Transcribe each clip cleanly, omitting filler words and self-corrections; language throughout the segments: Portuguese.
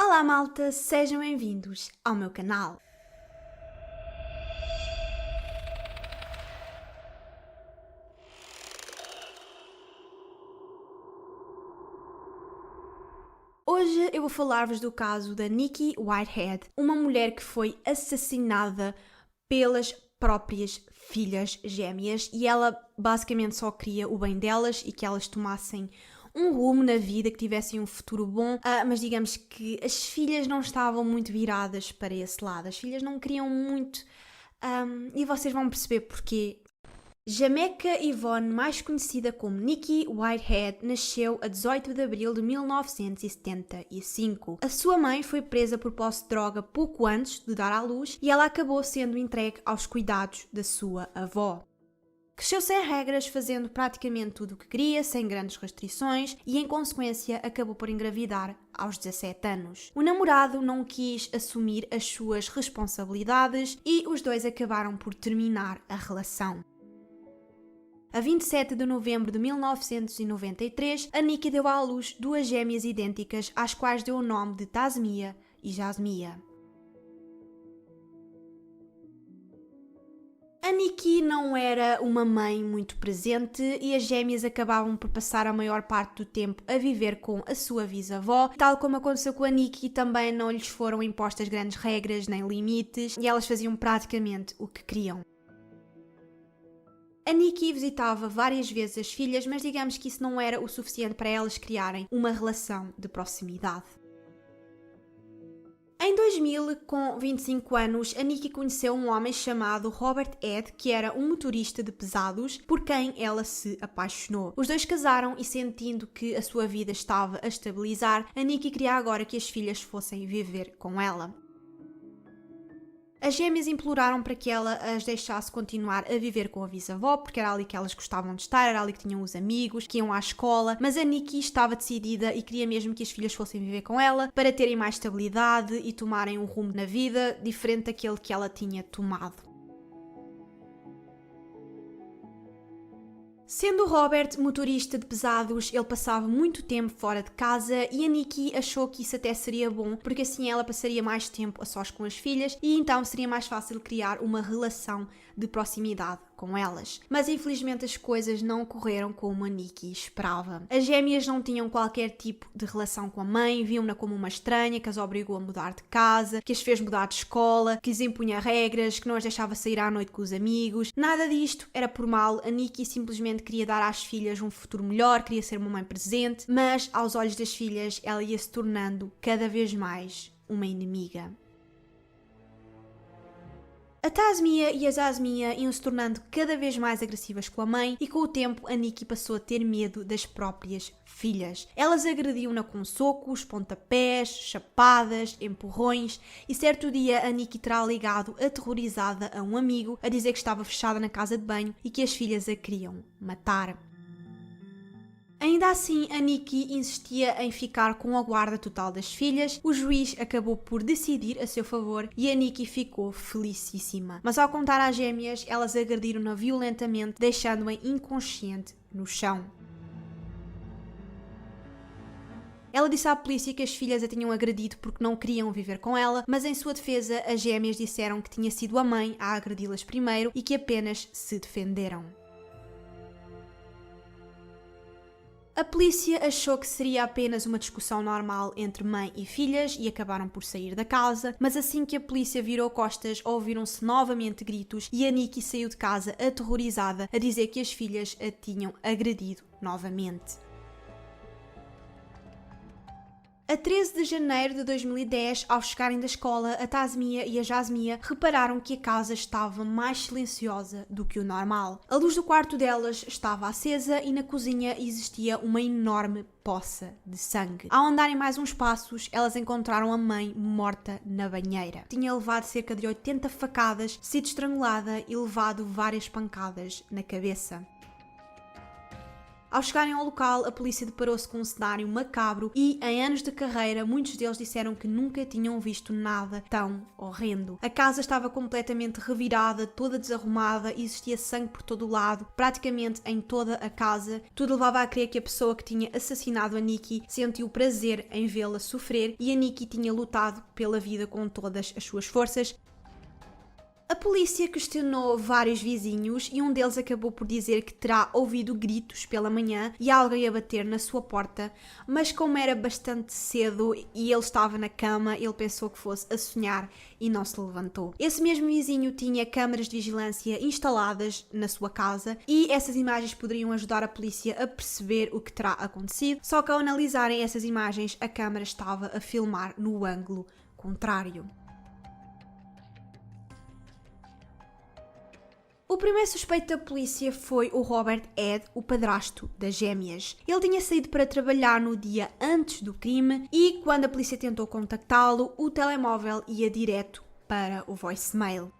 Olá malta, sejam bem-vindos ao meu canal. Hoje eu vou falar-vos do caso da Nikki Whitehead, uma mulher que foi assassinada pelas próprias filhas gêmeas e ela basicamente só queria o bem delas e que elas tomassem um rumo na vida, que tivessem um futuro bom, mas digamos que as filhas não estavam muito viradas para esse lado, as filhas não queriam muito, e vocês vão perceber porquê. Jamaica Yvonne, mais conhecida como Nikki Whitehead, nasceu a 18 de abril de 1975. A sua mãe foi presa por posse de droga pouco antes de dar à luz e ela acabou sendo entregue aos cuidados da sua avó. Cresceu sem regras, fazendo praticamente tudo o que queria, sem grandes restrições e, em consequência, acabou por engravidar aos 17 anos. O namorado não quis assumir as suas responsabilidades e os dois acabaram por terminar a relação. A 27 de novembro de 1993, a Nikki deu à luz duas gêmeas idênticas, às quais deu o nome de Tasmia e Jasmia. A Nikki não era uma mãe muito presente e as gêmeas acabavam por passar a maior parte do tempo a viver com a sua bisavó. Tal como aconteceu com a Nikki, também não lhes foram impostas grandes regras nem limites e elas faziam praticamente o que queriam. A Nikki visitava várias vezes as filhas, mas digamos que isso não era o suficiente para elas criarem uma relação de proximidade. Em 2000, com 25 anos, a Nikki conheceu um homem chamado Robert Ed, que era um motorista de pesados, por quem ela se apaixonou. Os dois casaram e, sentindo que a sua vida estava a estabilizar, a Nikki queria agora que as filhas fossem viver com ela. As gêmeas imploraram para que ela as deixasse continuar a viver com a bisavó, porque era ali que elas gostavam de estar, era ali que tinham os amigos, que iam à escola, mas a Nikki estava decidida e queria mesmo que as filhas fossem viver com ela para terem mais estabilidade e tomarem um rumo na vida diferente daquele que ela tinha tomado. Sendo Robert motorista de pesados, ele passava muito tempo fora de casa e a Nikki achou que isso até seria bom, porque assim ela passaria mais tempo a sós com as filhas e então seria mais fácil criar uma relação de proximidade com elas. Mas infelizmente as coisas não correram como a Nikki esperava. As gêmeas não tinham qualquer tipo de relação com a mãe, viam-na como uma estranha que as obrigou a mudar de casa, que as fez mudar de escola, que lhes impunha regras, que não as deixava sair à noite com os amigos. Nada disto era por mal, a Nikki simplesmente queria dar às filhas um futuro melhor, queria ser uma mãe presente, mas aos olhos das filhas ela ia se tornando cada vez mais uma inimiga. A Tasmia e a Jasmia iam se tornando cada vez mais agressivas com a mãe e com o tempo a Nikki passou a ter medo das próprias filhas. Elas agrediam-na com socos, pontapés, chapadas, empurrões e certo dia a Nikki terá ligado aterrorizada a um amigo a dizer que estava fechada na casa de banho e que as filhas a queriam matar. Ainda assim, a Nikki insistia em ficar com a guarda total das filhas. O juiz acabou por decidir a seu favor e a Nikki ficou felicíssima. Mas ao contar às gêmeas, elas agrediram-na violentamente, deixando-a inconsciente no chão. Ela disse à polícia que as filhas a tinham agredido porque não queriam viver com ela, mas em sua defesa, as gêmeas disseram que tinha sido a mãe a agredi-las primeiro e que apenas se defenderam. A polícia achou que seria apenas uma discussão normal entre mãe e filhas e acabaram por sair da casa, mas assim que a polícia virou costas, ouviram-se novamente gritos e a Nikki saiu de casa aterrorizada a dizer que as filhas a tinham agredido novamente. A 13 de janeiro de 2010, ao chegarem da escola, a Tasmia e a Jasmia repararam que a casa estava mais silenciosa do que o normal. A luz do quarto delas estava acesa e na cozinha existia uma enorme poça de sangue. Ao andarem mais uns passos, elas encontraram a mãe morta na banheira. Tinha levado cerca de 80 facadas, sido estrangulada e levado várias pancadas na cabeça. Ao chegarem ao local, a polícia deparou-se com um cenário macabro e, em anos de carreira, muitos deles disseram que nunca tinham visto nada tão horrendo. A casa estava completamente revirada, toda desarrumada, existia sangue por todo o lado, praticamente em toda a casa. Tudo levava a crer que a pessoa que tinha assassinado a Nikki sentiu prazer em vê-la sofrer e a Nikki tinha lutado pela vida com todas as suas forças. A polícia questionou vários vizinhos e um deles acabou por dizer que terá ouvido gritos pela manhã e alguém a bater na sua porta, mas como era bastante cedo e ele estava na cama, ele pensou que fosse a sonhar e não se levantou. Esse mesmo vizinho tinha câmaras de vigilância instaladas na sua casa e essas imagens poderiam ajudar a polícia a perceber o que terá acontecido, só que ao analisarem essas imagens, a câmara estava a filmar no ângulo contrário. O primeiro suspeito da polícia foi o Robert Ed, o padrasto das gêmeas. Ele tinha saído para trabalhar no dia antes do crime e, quando a polícia tentou contactá-lo, o telemóvel ia direto para o voicemail.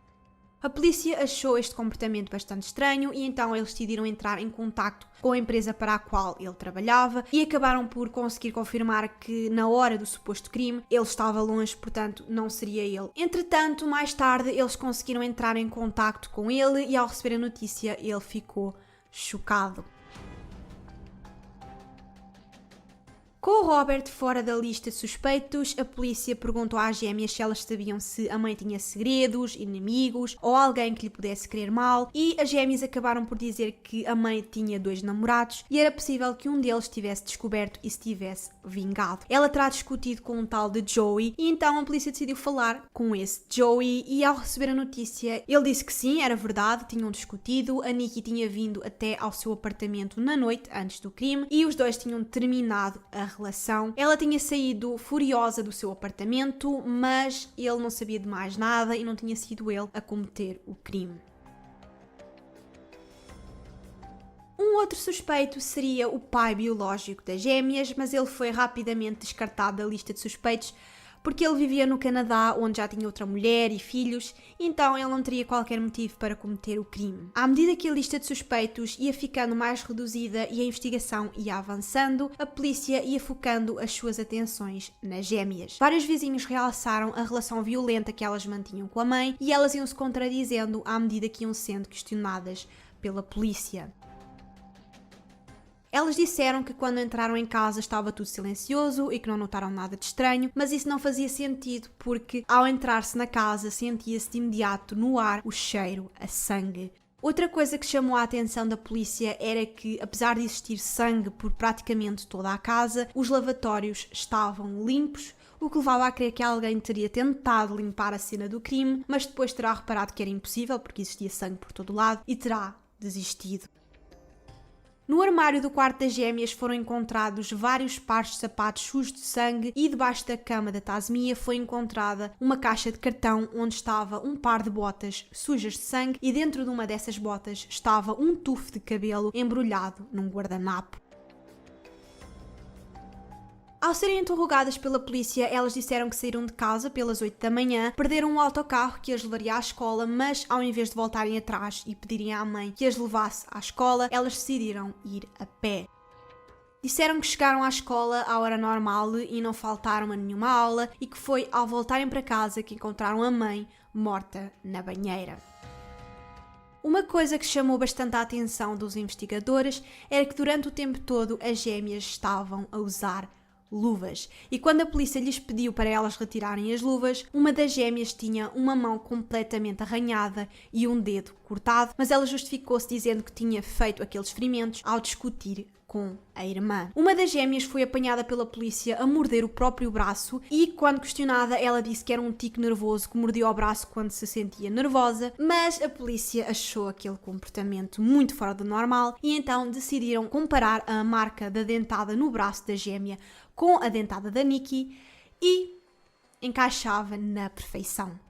A polícia achou este comportamento bastante estranho e então eles decidiram entrar em contacto com a empresa para a qual ele trabalhava e acabaram por conseguir confirmar que na hora do suposto crime ele estava longe, portanto não seria ele. Entretanto, mais tarde eles conseguiram entrar em contacto com ele e ao receber a notícia ele ficou chocado. Com o Robert fora da lista de suspeitos, a polícia perguntou às gêmeas se elas sabiam se a mãe tinha segredos, inimigos ou alguém que lhe pudesse querer mal e as gêmeas acabaram por dizer que a mãe tinha 2 namorados e era possível que um deles tivesse descoberto e se tivesse vingado. Ela terá discutido com um tal de Joey e então a polícia decidiu falar com esse Joey e ao receber a notícia ele disse que sim, era verdade, tinham discutido, a Nikki tinha vindo até ao seu apartamento na noite antes do crime e os dois tinham terminado a relação. Ela tinha saído furiosa do seu apartamento, mas ele não sabia de mais nada e não tinha sido ele a cometer o crime. Um outro suspeito seria o pai biológico das gêmeas, mas ele foi rapidamente descartado da lista de suspeitos porque ele vivia no Canadá, onde já tinha outra mulher e filhos, então ele não teria qualquer motivo para cometer o crime. À medida que a lista de suspeitos ia ficando mais reduzida e a investigação ia avançando, a polícia ia focando as suas atenções nas gêmeas. Vários vizinhos realçaram a relação violenta que elas mantinham com a mãe e elas iam se contradizendo à medida que iam sendo questionadas pela polícia. Elas disseram que quando entraram em casa estava tudo silencioso e que não notaram nada de estranho, mas isso não fazia sentido porque ao entrar-se na casa sentia-se de imediato no ar o cheiro a sangue. Outra coisa que chamou a atenção da polícia era que, apesar de existir sangue por praticamente toda a casa, os lavatórios estavam limpos, o que levava a crer que alguém teria tentado limpar a cena do crime, mas depois terá reparado que era impossível porque existia sangue por todo o lado e terá desistido. No armário do quarto das gêmeas foram encontrados vários pares de sapatos sujos de sangue e debaixo da cama da Tasmia foi encontrada uma caixa de cartão onde estava um par de botas sujas de sangue e dentro de uma dessas botas estava um tufo de cabelo embrulhado num guardanapo. Ao serem interrogadas pela polícia, elas disseram que saíram de casa pelas 8 da manhã, perderam um autocarro que as levaria à escola, mas ao invés de voltarem atrás e pedirem à mãe que as levasse à escola, elas decidiram ir a pé. Disseram que chegaram à escola à hora normal e não faltaram a nenhuma aula e que foi ao voltarem para casa que encontraram a mãe morta na banheira. Uma coisa que chamou bastante a atenção dos investigadores era que durante o tempo todo as gêmeas estavam a usar luvas. E quando a polícia lhes pediu para elas retirarem as luvas, uma das gêmeas tinha uma mão completamente arranhada e um dedo cortado, mas ela justificou-se dizendo que tinha feito aqueles ferimentos ao discutir com a irmã. Uma das gêmeas foi apanhada pela polícia a morder o próprio braço e, quando questionada, ela disse que era um tico nervoso que mordia o braço quando se sentia nervosa, mas a polícia achou aquele comportamento muito fora do normal e então decidiram comparar a marca da dentada no braço da gêmea com a dentada da Nikki e encaixava na perfeição.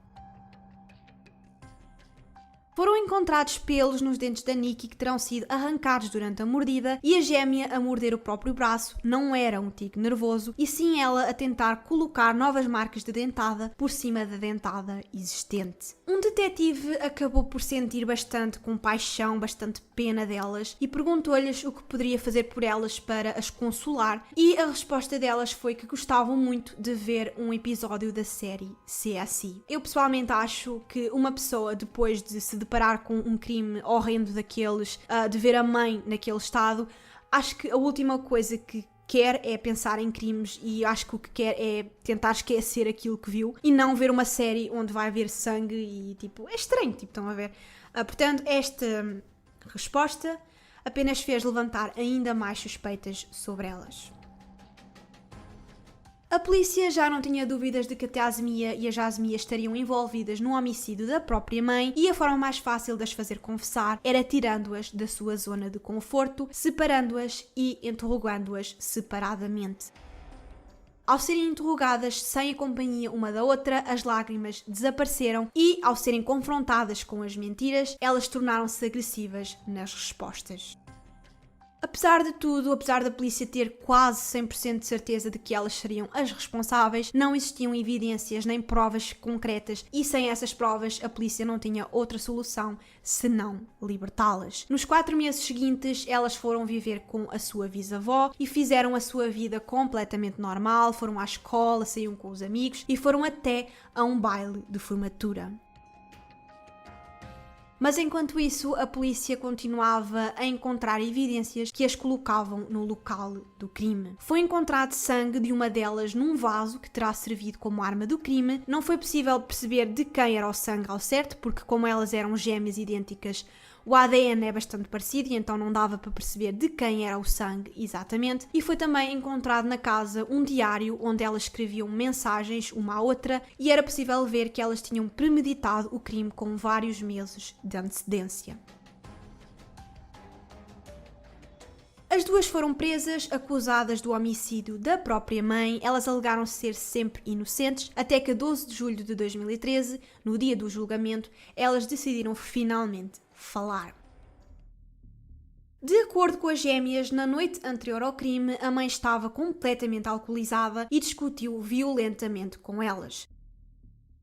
Foram encontrados pelos nos dentes da Nikki que terão sido arrancados durante a mordida e a gêmea a morder o próprio braço não era um tique nervoso e sim ela a tentar colocar novas marcas de dentada por cima da dentada existente. Um detetive acabou por sentir bastante compaixão, bastante pena delas e perguntou-lhes o que poderia fazer por elas para as consolar e a resposta delas foi que gostavam muito de ver um episódio da série CSI. Eu pessoalmente acho que uma pessoa depois de se deparar com um crime horrendo daqueles, de ver a mãe naquele estado, acho que a última coisa que quer é pensar em crimes e acho que o que quer é tentar esquecer aquilo que viu e não ver uma série onde vai haver sangue e tipo, é estranho, tipo, estão a ver? Portanto, esta resposta apenas fez levantar ainda mais suspeitas sobre elas. A polícia já não tinha dúvidas de que a Tasmia e a Jasmia estariam envolvidas no homicídio da própria mãe e a forma mais fácil de as fazer confessar era tirando-as da sua zona de conforto, separando-as e interrogando-as separadamente. Ao serem interrogadas sem a companhia uma da outra, as lágrimas desapareceram e, ao serem confrontadas com as mentiras, elas tornaram-se agressivas nas respostas. Apesar de tudo, apesar da polícia ter quase 100% de certeza de que elas seriam as responsáveis, não existiam evidências nem provas concretas e sem essas provas a polícia não tinha outra solução senão libertá-las. Nos 4 meses seguintes, elas foram viver com a sua bisavó e fizeram a sua vida completamente normal, foram à escola, saíam com os amigos e foram até a um baile de formatura. Mas enquanto isso, a polícia continuava a encontrar evidências que as colocavam no local do crime. Foi encontrado sangue de uma delas num vaso que terá servido como arma do crime. Não foi possível perceber de quem era o sangue ao certo, porque como elas eram gêmeas idênticas, o ADN é bastante parecido e então não dava para perceber de quem era o sangue exatamente. E foi também encontrado na casa um diário onde elas escreviam mensagens uma à outra e era possível ver que elas tinham premeditado o crime com vários meses de antecedência. As duas foram presas, acusadas do homicídio da própria mãe. Elas alegaram ser sempre inocentes, até que a 12 de julho de 2013, no dia do julgamento, elas decidiram finalmente falar. De acordo com as gêmeas, na noite anterior ao crime, a mãe estava completamente alcoolizada e discutiu violentamente com elas.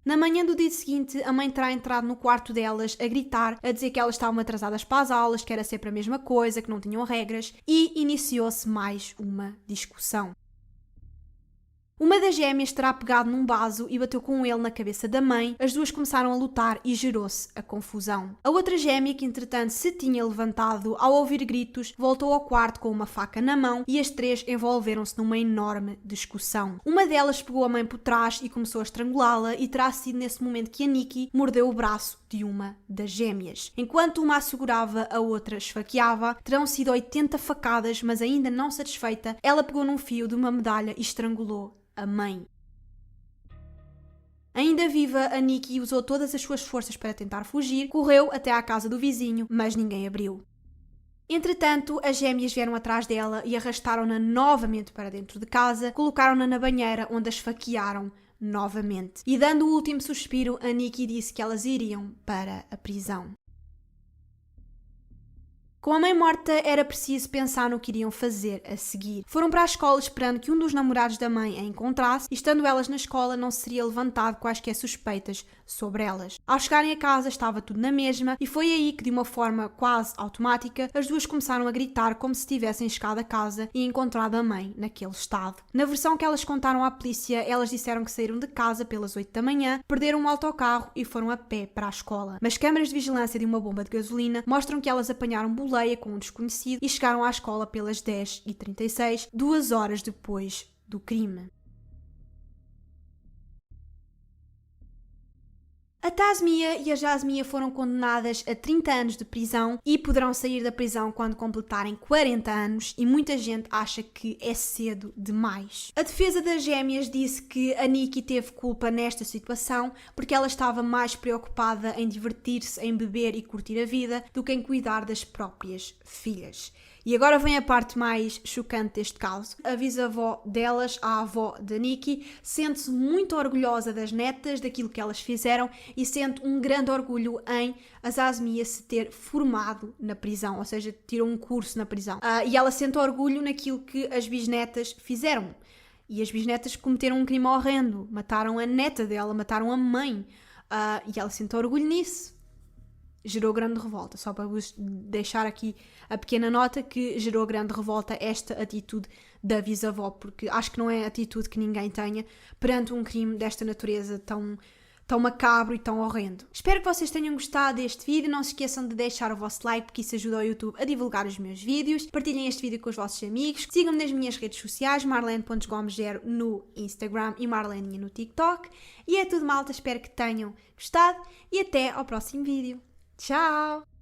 Na manhã do dia seguinte, a mãe terá entrado no quarto delas a gritar, a dizer que elas estavam atrasadas para as aulas, que era sempre a mesma coisa, que não tinham regras, e iniciou-se mais uma discussão. Uma das gêmeas terá pegado num vaso e bateu com ele na cabeça da mãe, as duas começaram a lutar e gerou-se a confusão. A outra gêmea, que entretanto se tinha levantado, ao ouvir gritos, voltou ao quarto com uma faca na mão e as três envolveram-se numa enorme discussão. Uma delas pegou a mãe por trás e começou a estrangulá-la e terá sido nesse momento que a Nikki mordeu o braço de uma das gêmeas. Enquanto uma a segurava, a outra esfaqueava. Terão sido 80 facadas, mas ainda não satisfeita, ela pegou num fio de uma medalha e estrangulou a mãe. Ainda viva, a Nikki usou todas as suas forças para tentar fugir, correu até à casa do vizinho, mas ninguém abriu. Entretanto, as gêmeas vieram atrás dela e arrastaram-na novamente para dentro de casa, colocaram-na na banheira onde a esfaquearam novamente. E dando o último suspiro, a Nikki disse que elas iriam para a prisão. Com a mãe morta, era preciso pensar no que iriam fazer a seguir. Foram para a escola esperando que um dos namorados da mãe a encontrasse e, estando elas na escola, não se seria levantado quaisquer suspeitas sobre elas. Ao chegarem a casa, estava tudo na mesma e foi aí que, de uma forma quase automática, as duas começaram a gritar como se tivessem chegado a casa e encontrado a mãe naquele estado. Na versão que elas contaram à polícia, elas disseram que saíram de casa pelas 8 da manhã, perderam um autocarro e foram a pé para a escola. Mas câmaras de vigilância de uma bomba de gasolina mostram que elas apanharam boleia com um desconhecido e chegaram à escola pelas 10h36, 2 horas depois do crime. A Tasmia e a Jasmia foram condenadas a 30 anos de prisão e poderão sair da prisão quando completarem 40 anos e muita gente acha que é cedo demais. A defesa das gêmeas disse que a Nikki teve culpa nesta situação porque ela estava mais preocupada em divertir-se, em beber e curtir a vida do que em cuidar das próprias filhas. E agora vem a parte mais chocante deste caso. A bisavó delas, a avó da Nikki, sente-se muito orgulhosa das netas, daquilo que elas fizeram e sente um grande orgulho em Azazmia se ter formado na prisão, ou seja, tirou um curso na prisão. E ela sente orgulho naquilo que as bisnetas fizeram. E as bisnetas cometeram um crime horrendo, mataram a neta dela, mataram a mãe. E ela sente orgulho nisso. Gerou grande revolta, só para vos deixar aqui a pequena nota que gerou grande revolta esta atitude da bisavó, porque acho que não é atitude que ninguém tenha perante um crime desta natureza tão macabro e tão horrendo. Espero que vocês tenham gostado deste vídeo, não se esqueçam de deixar o vosso like porque isso ajuda o YouTube a divulgar os meus vídeos, partilhem este vídeo com os vossos amigos, sigam-me nas minhas redes sociais, marlene.gomes0 no Instagram e marleninha no TikTok, e é tudo malta, espero que tenham gostado e até ao próximo vídeo. Tchau!